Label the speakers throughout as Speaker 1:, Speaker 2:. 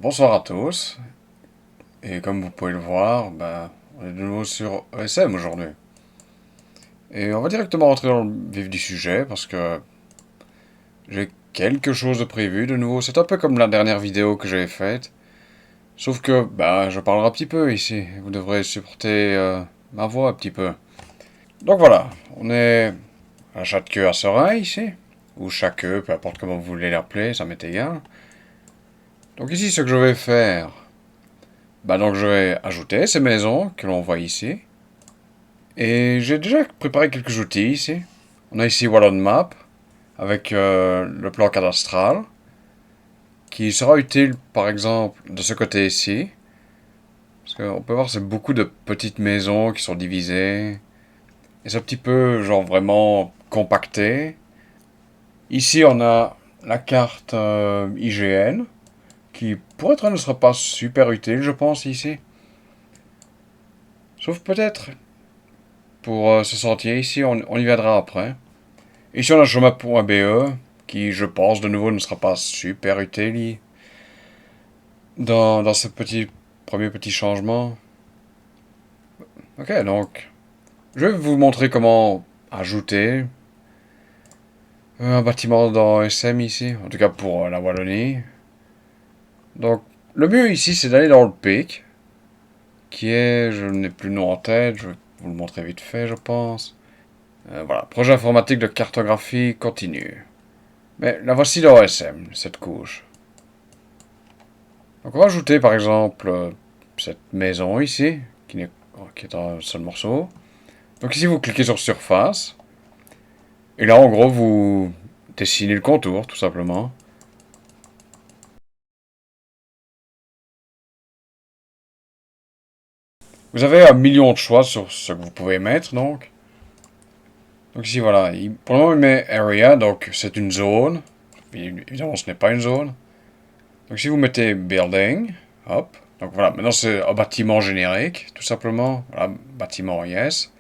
Speaker 1: Bonsoir à tous, et comme vous pouvez le voir, on est de nouveau sur ESM aujourd'hui. Et on va directement rentrer dans le vif du sujet, parce que j'ai quelque chose de prévu de nouveau. C'est un peu comme la dernière vidéo que j'avais faite, sauf que je parlerai un petit peu ici. Vous devrez supporter ma voix un petit peu. Donc voilà, on est à Châteauqueux à Serein ici, ou Chaqueux, peu importe comment vous voulez l'appeler, ça m'est égal. Donc ici, ce que je vais faire, donc je vais ajouter ces maisons que l'on voit ici. Et j'ai déjà préparé quelques outils ici. On a ici Wallon Map avec le plan cadastral qui sera utile par exemple de ce côté ici. Parce qu'on peut voir c'est beaucoup de petites maisons qui sont divisées. Et c'est un petit peu genre vraiment compacté. Ici on a la carte IGN qui pour être ne sera pas super utile je pense ici. Sauf peut-être pour ce sentier ici, on y viendra après. Ici, on a chemin.be, qui, je pense, de nouveau, ne sera pas super utile dans ce premier petit changement. Ok, donc, je vais vous montrer comment ajouter un bâtiment dans SM ici, en tout cas pour la Wallonie. Donc, le mieux ici, c'est d'aller dans le pic, qui est, je n'ai plus le nom en tête, je vais vous le montrer vite fait, je pense. Voilà, projet informatique de cartographie continue. Mais la voici dans SM, cette couche. Donc on va ajouter par exemple cette maison ici, qui est un seul morceau. Donc ici vous cliquez sur surface. Et là en gros vous dessinez le contour tout simplement. Vous avez un million de choix sur ce que vous pouvez mettre donc. Donc ici voilà, pour le moment il met area, donc c'est une zone. Évidemment ce n'est pas une zone. Donc si vous mettez building, hop. Donc voilà, maintenant c'est un bâtiment générique, tout simplement. Voilà, bâtiment yes.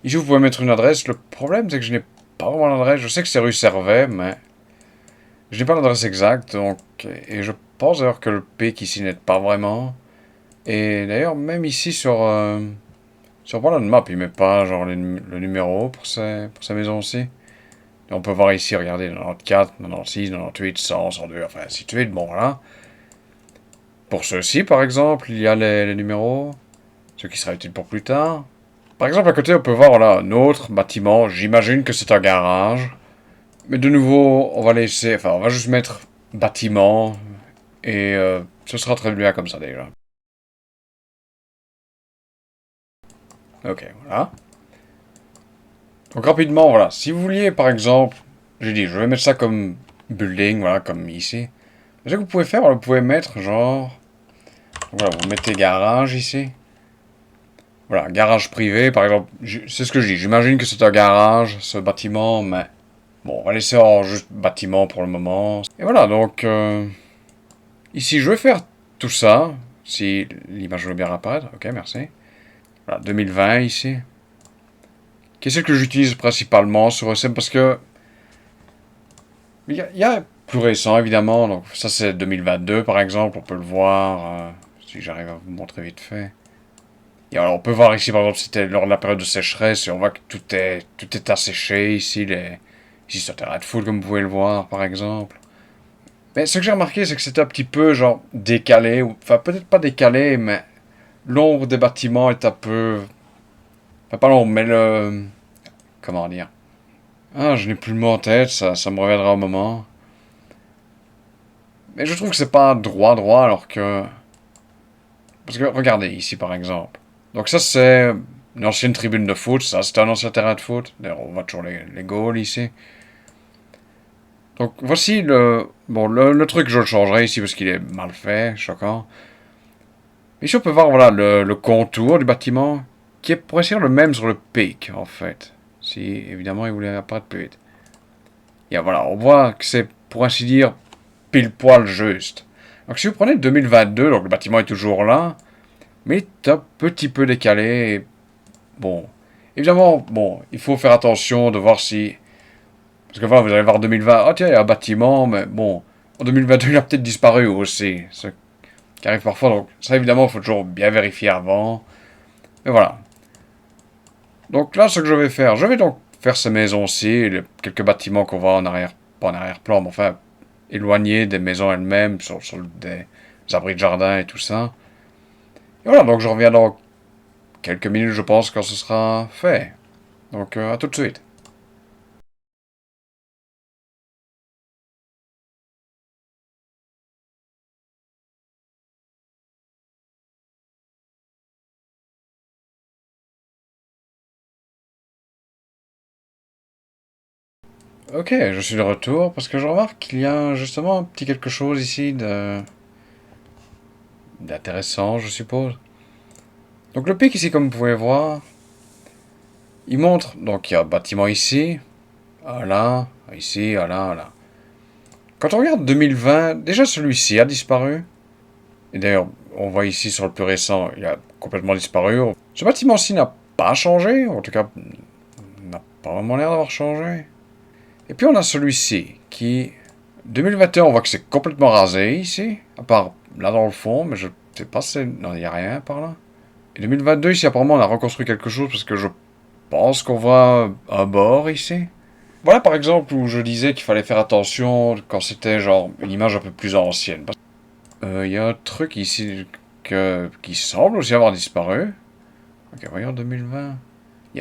Speaker 1: Ici, vous pouvez mettre une adresse. Le problème, c'est que je n'ai pas vraiment l'adresse. Je sais que c'est rue Servet, mais je n'ai pas l'adresse exacte. Donc, et je pense d'ailleurs que le pic ici n'aide pas vraiment. Et d'ailleurs, même ici sur Ballon Map, il met pas genre le numéro pour ces maisons aussi. Et on peut voir ici, regardez, 94, 96, 98, 100, 102, enfin ainsi de suite. Bon, voilà. Pour ceux-ci, par exemple, il y a les numéros, ce qui sera utile pour plus tard. Par exemple, à côté, on peut voir voilà, un autre bâtiment. J'imagine que c'est un garage. Mais de nouveau, on va laisser, enfin, on va juste mettre bâtiment et ce sera très bien comme ça déjà. Ok, voilà. Donc rapidement, voilà. Si vous vouliez, par exemple, j'ai dit, je vais mettre ça comme building, voilà, comme ici. Ce que vous pouvez faire, vous pouvez mettre genre, voilà, vous mettez garage ici. Voilà, garage privé, par exemple. C'est ce que je dis. J'imagine que c'est un garage, ce bâtiment, mais bon, on va laisser en juste bâtiment pour le moment. Et voilà, donc ici, je vais faire tout ça. Si l'image veut bien apparaître. Ok, merci. Voilà, 2020 ici. Qu'est-ce que j'utilise principalement sur ESM parce que il y a plus récent évidemment. Donc ça c'est 2022 par exemple. On peut le voir si j'arrive à vous montrer vite fait. Et alors, on peut voir ici par exemple c'était lors de la période de sécheresse et on voit que tout est asséché ici. Ici c'est un terrain de foot comme vous pouvez le voir par exemple. Mais ce que j'ai remarqué c'est que c'était un petit peu genre décalé. Enfin peut-être pas décalé mais l'ombre des bâtiments est un peu... Enfin pas l'ombre mais le... Comment dire? Ah, je n'ai plus le mot en tête, ça me reviendra au moment. Mais je trouve que c'est pas droit alors que... Parce que regardez ici par exemple. Donc ça c'est une ancienne tribune de foot, ça c'est un ancien terrain de foot. D'ailleurs on voit toujours les goals ici. Donc voici le... Bon, le truc je le changerai ici parce qu'il est mal fait, choquant. Ici on peut voir voilà le contour du bâtiment qui est pour ainsi dire le même sur le pic en fait. Si évidemment il voulait apparaître plus vite. Et voilà, on voit que c'est pour ainsi dire pile poil juste. Donc si vous prenez 2022, donc le bâtiment est toujours là, mais il est un petit peu décalé. Bon, évidemment, bon, il faut faire attention de voir si... Parce que voilà, vous allez voir 2020, ah tiens, il y a un bâtiment, mais bon, en 2022, il a peut-être disparu aussi. qui arrivent parfois. Donc ça, évidemment, il faut toujours bien vérifier avant. Mais voilà. Donc là, ce que je vais faire, je vais donc faire ces maisons-ci, quelques bâtiments qu'on voit en arrière, pas en arrière-plan, mais enfin, éloignés des maisons elles-mêmes, sur des abris de jardin et tout ça. Et voilà, donc je reviens dans quelques minutes, je pense, quand ce sera fait. Donc à tout de suite. Ok, je suis de retour parce que je remarque qu'il y a justement un petit quelque chose ici d'intéressant, je suppose. Donc le pic ici, comme vous pouvez voir, il montre, donc il y a un bâtiment ici, là, ici, là. Quand on regarde 2020, déjà celui-ci a disparu. Et d'ailleurs, on voit ici sur le plus récent, il a complètement disparu. Ce bâtiment-ci n'a pas changé, en tout cas, n'a pas vraiment l'air d'avoir changé. Et puis on a celui-ci, qui... 2021, on voit que c'est complètement rasé ici, à part là dans le fond, mais je sais pas si... Non, il n'y a rien par là. Et 2022, ici, apparemment, on a reconstruit quelque chose, parce que je pense qu'on voit un bord ici. Voilà par exemple où je disais qu'il fallait faire attention quand c'était genre une image un peu plus ancienne. Il y a un truc ici qui semble aussi avoir disparu. Ok, voyons 2020.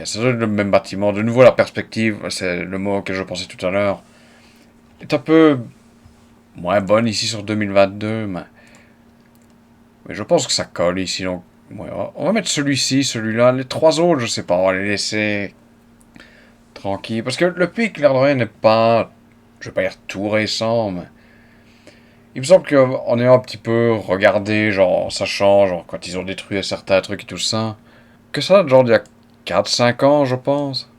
Speaker 1: C'est le même bâtiment. De nouveau, la perspective, c'est le mot auquel je pensais tout à l'heure, est un peu moins bonne ici sur 2022. Mais je pense que ça colle ici. Donc, ouais, on va mettre celui-ci, celui-là. Les trois autres, je sais pas, on va les laisser tranquilles. Parce que le pic, l'air de rien, n'est pas, je vais pas dire tout récent, mais il me semble qu'en ayant un petit peu regardé, genre, en sachant, genre, quand ils ont détruit certains trucs et tout ça, que ça date genre d'il y a 4 5 ans, je pense.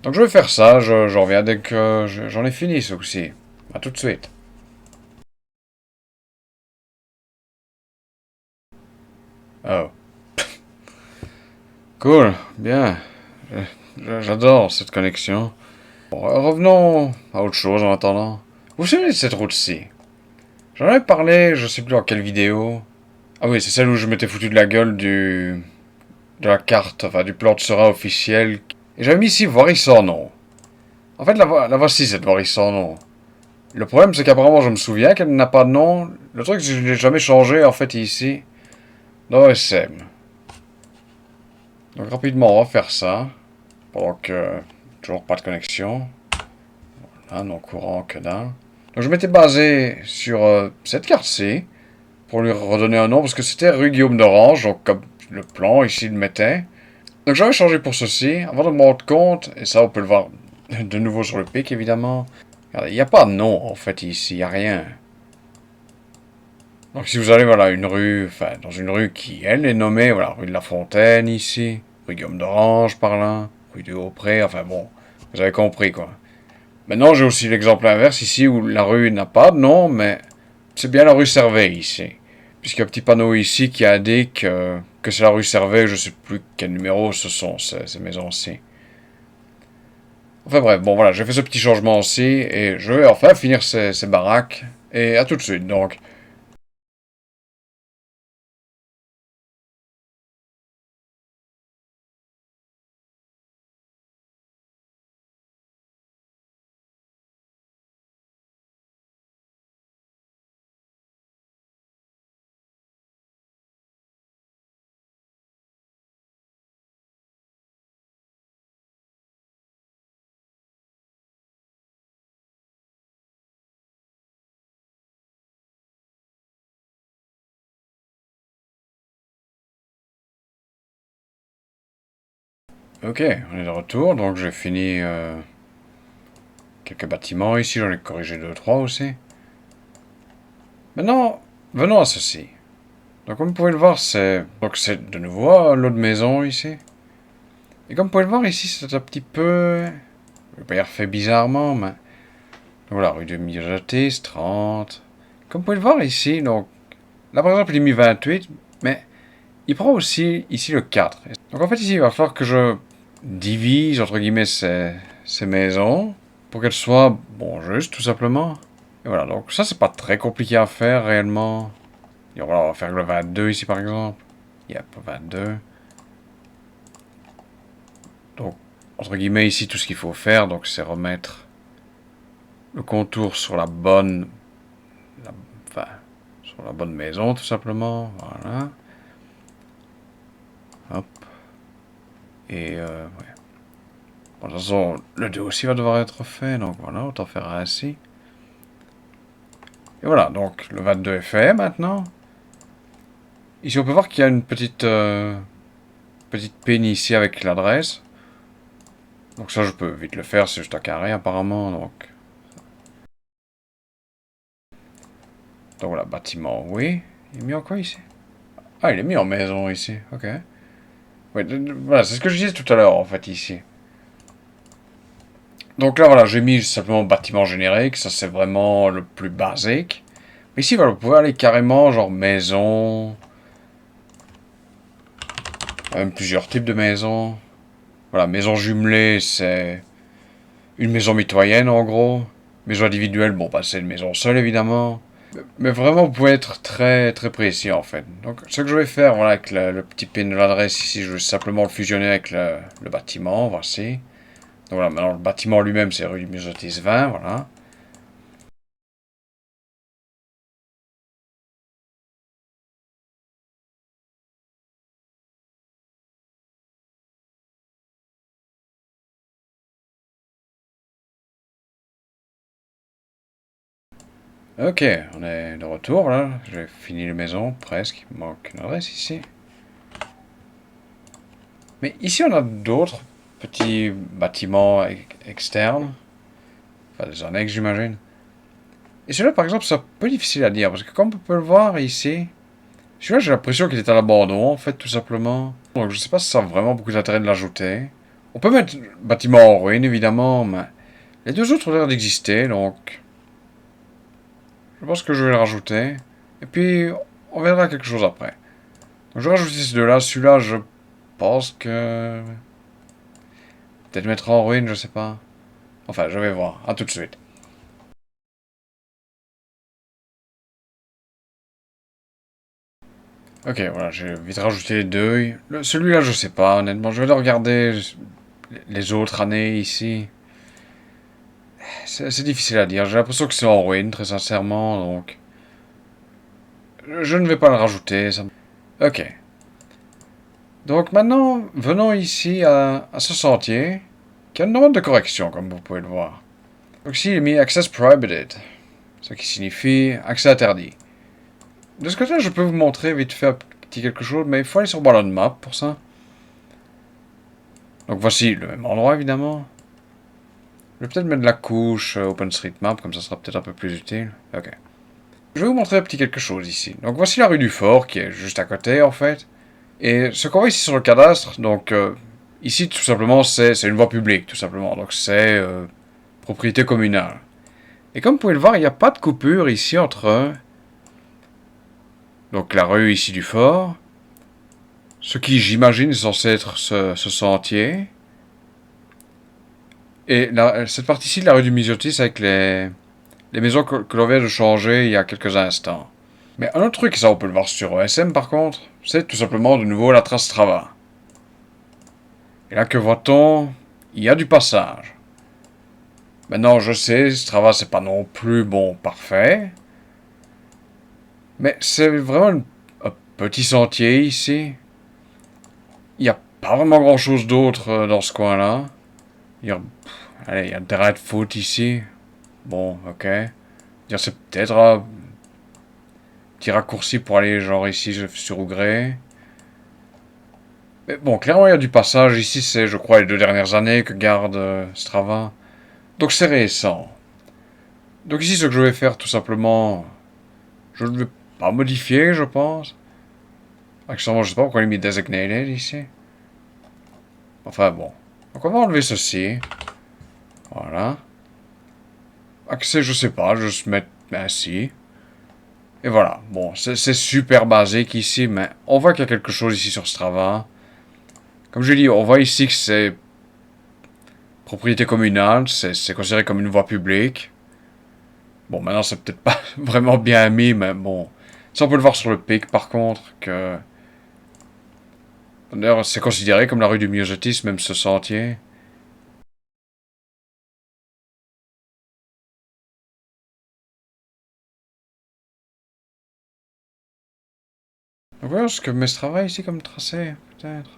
Speaker 1: Donc je vais faire ça, je reviens dès que j'en ai fini ce coup-ci. A tout de suite. Oh. Cool, bien. J'adore cette connexion. Bon, revenons à autre chose en attendant. Vous vous souvenez de cette route-ci? J'en avais parlé, je sais plus dans quelle vidéo. Ah oui, c'est celle où je m'étais foutu de la gueule de la carte, enfin du plan de Sera officiel. Et j'avais mis ici Voirie-sans-Nom. En fait, la voici cette Voirie-sans-Nom. Le problème, c'est qu'apparemment, je me souviens qu'elle n'a pas de nom. Le truc, c'est que je ne l'ai jamais changé, en fait, ici, dans SM. Donc, rapidement, on va faire ça. Pendant que... Toujours pas de connexion. Là, non courant, que dalle. Donc, je m'étais basé sur cette carte-ci, pour lui redonner un nom, parce que c'était rue Guillaume d'Orange, donc comme le plan, ici, le mettait. Donc, j'avais changé pour ceci, avant de me rendre compte, et ça, on peut le voir de nouveau sur le pic, évidemment. Regardez, il n'y a pas de nom, en fait, ici, il n'y a rien. Donc si vous allez, voilà, une rue, enfin, dans une rue qui, elle, est nommée, voilà, rue de la Fontaine, ici, rue Guillaume d'Orange, par là, rue du Haut-Pré, enfin bon, vous avez compris, quoi. Maintenant, j'ai aussi l'exemple inverse, ici, où la rue n'a pas de nom, mais c'est bien la rue Servet, ici. Puisqu'il y a un petit panneau ici qui indique que c'est la rue Servet, je sais plus quel numéro ce sont, ces maisons-ci. Enfin bref, bon voilà, j'ai fait ce petit changement aussi, et je vais enfin finir ces baraques, et à tout de suite, donc. Ok, on est de retour, donc j'ai fini quelques bâtiments ici, j'en ai corrigé deux trois aussi. Maintenant, venons à ceci. Donc comme vous pouvez le voir, c'est de nouveau un lot de maisons ici. Et comme vous pouvez le voir ici, c'est un petit peu... Je vais pas dire fait bizarrement, mais... Voilà, rue de Myosotis, 30. Comme vous pouvez le voir ici, donc... Là par exemple, il est mis 28, mais il prend aussi ici le 4. Donc en fait ici, il va falloir que je divise, entre guillemets, ces maisons pour qu'elles soient, bon, juste tout simplement. Et voilà, donc ça c'est pas très compliqué à faire réellement. Et voilà, on va faire le 22 ici par exemple. Yep, 22. Donc, entre guillemets, ici, tout ce qu'il faut faire, donc c'est remettre le contour sur la bonne... enfin, sur la bonne maison, tout simplement. Voilà. Hop. Et, ouais. Bon, de toute façon, le 2 aussi va devoir être fait, donc voilà, autant faire ainsi. Et voilà, donc le 22 est fait maintenant. Ici, on peut voir qu'il y a une petite pin ici avec l'adresse. Donc ça, je peux vite le faire, c'est juste un carré apparemment. Donc voilà, bâtiment, oui. Il est mis en quoi ici? Ah, il est mis en maison ici, ok. Ouais, voilà, c'est ce que je disais tout à l'heure en fait ici. Donc là, voilà, j'ai mis simplement bâtiment générique, ça c'est vraiment le plus basique. Mais ici, voilà, vous pouvez aller carrément genre maison, même plusieurs types de maisons. Voilà, maison jumelée, c'est une maison mitoyenne en gros. Maison individuelle, bon, bah, c'est une maison seule évidemment. Mais vraiment, vous pouvez être très très précis en fait. Donc, ce que je vais faire, voilà, avec le petit pin de l'adresse ici, je vais simplement le fusionner avec le bâtiment, voici. Donc voilà, maintenant le bâtiment lui-même, c'est rue du Musotis 20, voilà. Ok, on est de retour là. J'ai fini la maison, presque. Il manque une adresse ici. Mais ici, on a d'autres petits bâtiments externes. Enfin, des annexes, j'imagine. Et celui-là, par exemple, c'est un peu difficile à dire. Parce que comme on peut le voir ici, celui-là, j'ai l'impression qu'il est à l'abandon, en fait, tout simplement. Donc, je sais pas si ça a vraiment beaucoup d'intérêt de l'ajouter. On peut mettre bâtiment en ruine, évidemment, mais les deux autres ont l'air d'exister, donc je pense que je vais le rajouter. Et puis, on verra quelque chose après. Donc, je vais rajouter ces deux-là. Celui-là, je pense que... peut-être mettre en ruine, je sais pas. Enfin, je vais voir. À tout de suite. Ok, voilà, j'ai vite rajouté les deux. Celui-là, je sais pas, honnêtement. Je vais le regarder les autres années ici. C'est difficile à dire. J'ai l'impression que c'est en ruine, très sincèrement, donc... je ne vais pas le rajouter. Ok. Donc maintenant, venons ici à ce sentier, qui a une demande de correction, comme vous pouvez le voir. Donc ici, il est mis Access Prohibited, ce qui signifie accès interdit. De ce côté-là, je peux vous montrer vite fait un petit quelque chose, mais il faut aller sur Ballon Map pour ça. Donc voici le même endroit, évidemment. Je vais peut-être mettre la couche OpenStreetMap, comme ça sera peut-être un peu plus utile. Ok. Je vais vous montrer un petit quelque chose ici. Donc voici la rue du Fort, qui est juste à côté, en fait. Et ce qu'on voit ici sur le cadastre, donc ici tout simplement c'est une voie publique, tout simplement. Donc c'est propriété communale. Et comme vous pouvez le voir, il n'y a pas de coupure ici entre donc la rue ici du fort, ce qui j'imagine est censé être ce sentier, et cette partie-ci de la rue du Misotis avec les maisons que l'on vient de changer il y a quelques instants. Mais un autre truc, ça on peut le voir sur OSM par contre, c'est tout simplement de nouveau la trace Strava. Et là que voit-on? Il y a du passage. Maintenant, je sais, Strava, c'est pas non plus bon parfait. Mais c'est vraiment un petit sentier ici. Il n'y a pas vraiment grand chose d'autre dans ce coin-là. Allez, il y a un terrain de foot ici. Bon, ok. C'est peut-être un petit raccourci pour aller genre ici sur Ougré. Mais bon, clairement, il y a du passage ici. C'est, je crois, les 2 dernières années que garde Strava. Donc c'est récent. Donc ici, ce que je vais faire, tout simplement, je ne vais pas modifier, je pense. Actuellement, je sais pas pourquoi il est mis designated ici. Enfin bon. Donc on va enlever ceci. Voilà. Accès, je sais pas, juste mettre ainsi. Et voilà. Bon, c'est super basique ici, mais on voit qu'il y a quelque chose ici sur Strava. Comme je dis, on voit ici que c'est propriété communale, c'est considéré comme une voie publique. Bon, maintenant c'est peut-être pas vraiment bien mis, mais bon. Ça, on peut le voir sur le pic, par contre, que... D'ailleurs, c'est considéré comme la rue du myosotis, même ce sentier. Voyons ce que Metz travaille ici comme tracé, peut-être.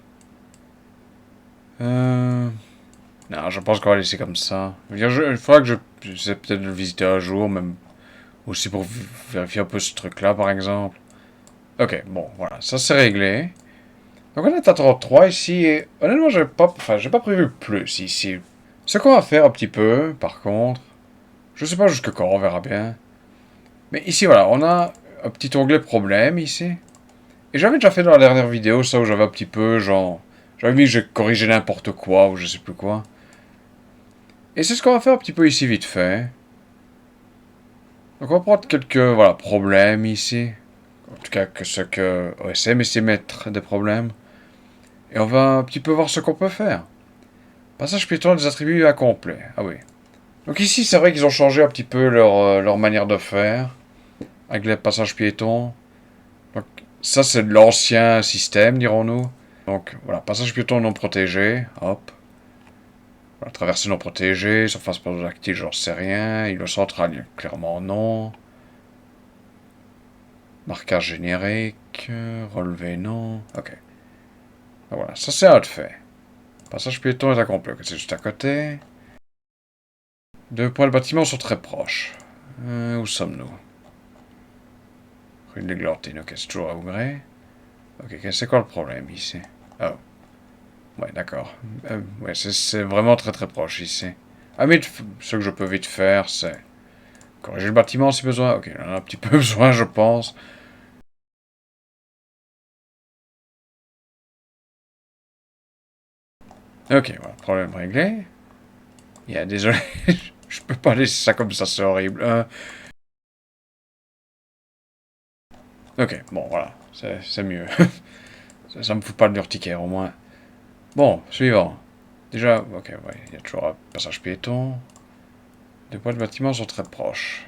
Speaker 1: Non, je pense qu'on va laisser comme ça. Il faudra que j'essaie peut-être de le visiter un jour, même aussi pour vérifier un peu ce truc-là, par exemple. Ok, bon, voilà, ça c'est réglé. Donc on est à 33 ici, et honnêtement, j'ai pas prévu plus ici. Ce qu'on va faire un petit peu, par contre, je sais pas jusque quand, on verra bien. Mais ici, voilà, on a un petit onglet problème ici. Et j'avais déjà fait dans la dernière vidéo ça où j'avais un petit peu, genre, j'avais mis que j'ai corrigé n'importe quoi ou je sais plus quoi. Et c'est ce qu'on va faire un petit peu ici vite fait. Donc on va prendre quelques, voilà, problèmes ici. En tout cas, que ce que OSM estime être des problèmes. Et on va un petit peu voir ce qu'on peut faire. Passage piéton des attributs incomplets. Ah oui. Donc ici, c'est vrai qu'ils ont changé un petit peu leur manière de faire. Avec les passages piétons. Donc ça, c'est de l'ancien système, dirons-nous. Donc voilà, passage piéton non protégé. Hop. Voilà, traversée non protégée. Surface pterodactyle, j'en sais rien. Îlot central, clairement non. Marquage générique. Relevé, non. Ok. Donc voilà, ça c'est un fait. Passage piéton est incomplet. C'est juste à côté. Deux points de bâtiment sont très proches. Où sommes-nous? Rue de l'Églantine, ok, c'est toujours à Ougré. Ok, c'est quoi le problème ici? Oh, ouais, d'accord. Ouais, c'est vraiment très très proche ici. Ah, mais ce que je peux vite faire, c'est corriger le bâtiment si besoin. Ok, on en a un petit peu besoin, je pense. Ok, voilà, problème réglé. Désolé, je peux pas laisser ça comme ça, c'est horrible. Ok, bon, voilà, c'est mieux. Ça me fout pas de l'urticaire, au moins. Bon, suivant. Déjà, ok, ouais, il y a toujours un passage piéton. Les points de bâtiment sont très proches.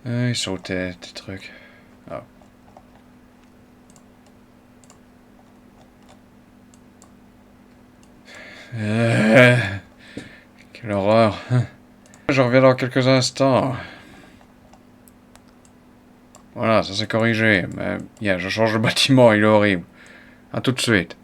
Speaker 1: Ils sont où tes trucs? Ah. Euh, Quelle horreur. Je reviens dans quelques instants. Voilà, ça s'est corrigé. Mais, je change de bâtiment, il est horrible. A tout de suite.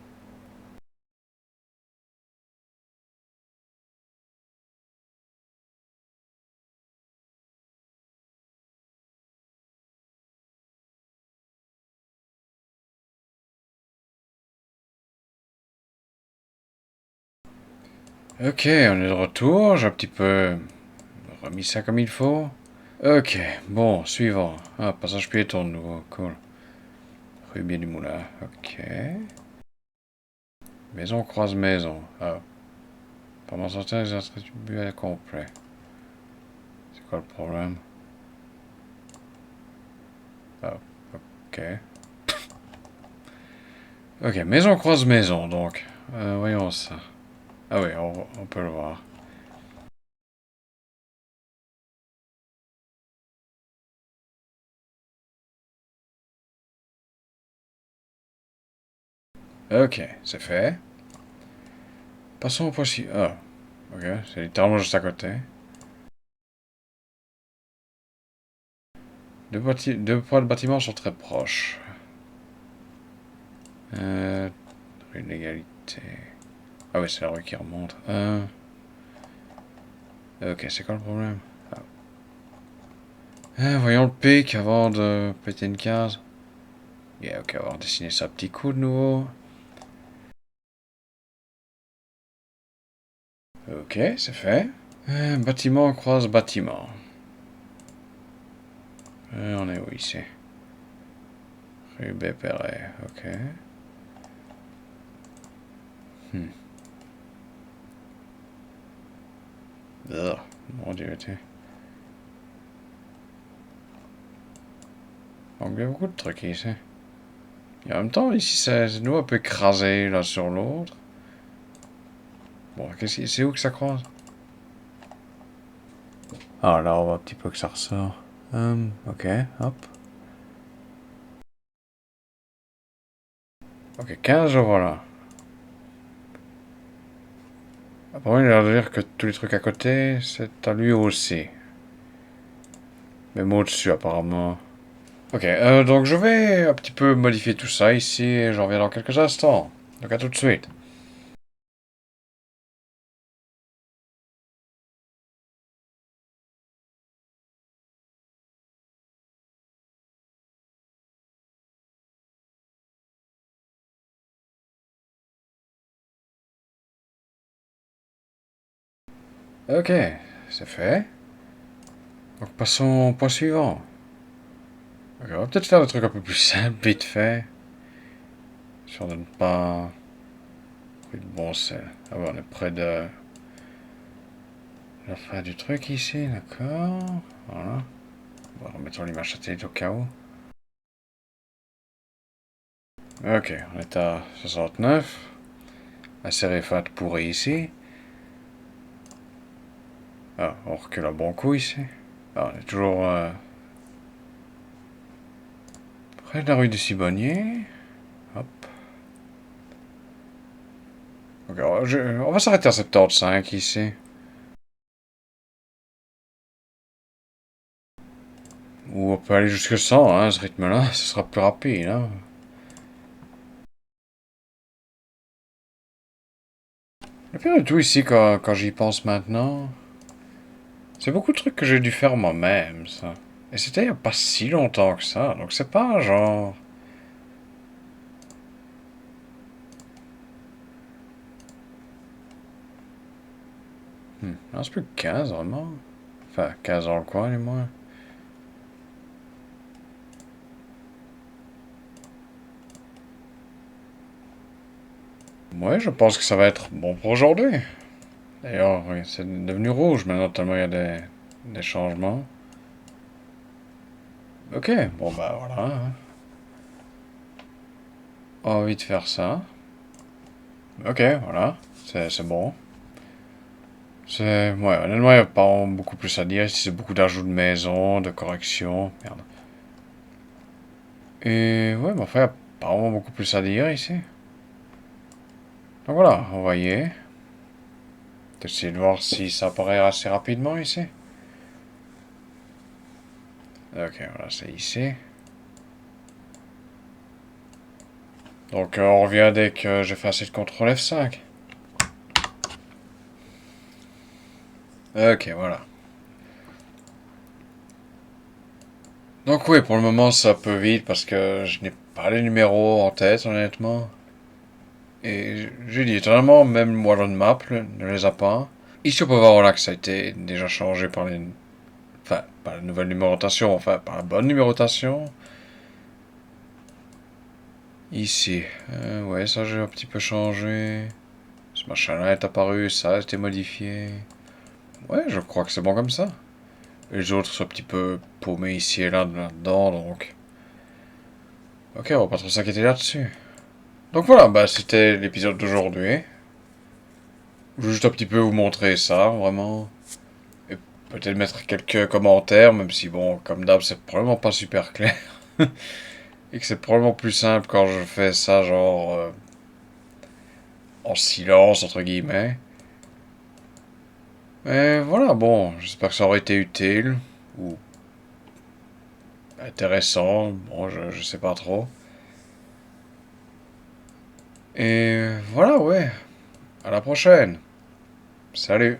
Speaker 1: Ok, on est de retour. J'ai un petit peu remis ça comme il faut. Ok, bon, suivant. Ah, passage piéton de nouveau. Cool. Rue Bien du Moulin. Ok. Maison croise maison. Ah. Pendant certains, les attributs incomplets. C'est quoi le problème? Ah, ok. Ok, maison croise maison, donc. Voyons ça. Ah oui, on peut le voir. Ok, c'est fait. Passons au point ci. Ah, ok, c'est littéralement juste à côté. Deux points de bâtiment sont très proches. Euh, Une égalité. Ah oui, c'est la rue qui remonte. Ok, c'est quoi le problème? Voyons le pic avant de péter une case. Yeah, ok, on va dessiner ça petit coup de nouveau. Ok, c'est fait. Bâtiment croise bâtiment. On est où ici? Rue Bépéret, ok. Hmm. Ugh, mon dieu, tu. Donc, il y a beaucoup de trucs ici. Et en même temps, ici, c'est nous un peu écrasé l'un sur l'autre. Bon, c'est où que ça croise? Ah, là, on voit un petit peu que ça ressort. Ok, hop. Ok, 15, voilà. Après, il a l'air de dire que tous les trucs à côté, c'est à lui aussi. Même au-dessus, apparemment. Ok, donc je vais un petit peu modifier tout ça ici et j'en reviens dans quelques instants. Donc à tout de suite. Ok, c'est fait. Donc passons au point suivant. Ok, on va peut-être faire des trucs un peu plus simples, vite fait. Sur de ne pas... Oui, bon, c'est... Ah ouais, on est près de la fin du truc ici, d'accord. Voilà. Bon, remettons l'image satellite au cas où. Ok, on est à 69. La série fat pourrie ici. Ah, on recule un bon coup ici. Ah, on est toujours près de la rue du Cibonnier. Hop. Ok, on va s'arrêter à 75 ici. Ou on peut aller jusque 100, hein, ce rythme-là, ce sera plus rapide. Hein. Le pire de tout ici, quand j'y pense maintenant, c'est beaucoup de trucs que j'ai dû faire moi-même, ça. Et c'était il n'y a pas si longtemps que ça, donc c'est pas genre... Non, c'est plus que 15 vraiment. Enfin, 15 dans le coin, du moins. Ouais, je pense que ça va être bon pour aujourd'hui. D'ailleurs, oui, c'est devenu rouge maintenant, tellement il y a des changements. Ok, bon bah voilà. Hein. Envie de faire ça. Ok, voilà, c'est bon. Ouais, honnêtement, il n'y a pas beaucoup plus à dire. Ici, c'est beaucoup d'ajouts de maison, de corrections. Merde. Et ouais, mais enfin, il n'y a pas vraiment beaucoup plus à dire ici. Donc voilà, envoyer. Essayer de voir si ça apparaît assez rapidement ici. Ok, voilà, c'est ici. Donc on revient dès que j'ai fait assez de contrôle F5. Ok, voilà. Donc oui, pour le moment ça peut vite parce que je n'ai pas les numéros en tête honnêtement. Et j'ai dit étonnamment, même Wallon Map ne les a pas. Ici on peut voir voilà, que ça a été déjà changé par les... Enfin, par la nouvelle numérotation, enfin par la bonne numérotation. Ici, ouais ça j'ai un petit peu changé. Ce machin-là est apparu, ça a été modifié. Ouais, je crois que c'est bon comme ça. Et les autres sont un petit peu paumés ici et là, là-dedans, donc... Ok, on va pas trop s'inquiéter là-dessus. Donc voilà, bah c'était l'épisode d'aujourd'hui. Je voulais juste un petit peu vous montrer ça, vraiment. Et peut-être mettre quelques commentaires, même si bon, comme d'hab, c'est probablement pas super clair. Et que c'est probablement plus simple quand je fais ça, genre... en silence, entre guillemets. Mais voilà, bon, j'espère que ça aurait été utile. Ou intéressant, bon, je sais pas trop. Et voilà, ouais. À la prochaine. Salut.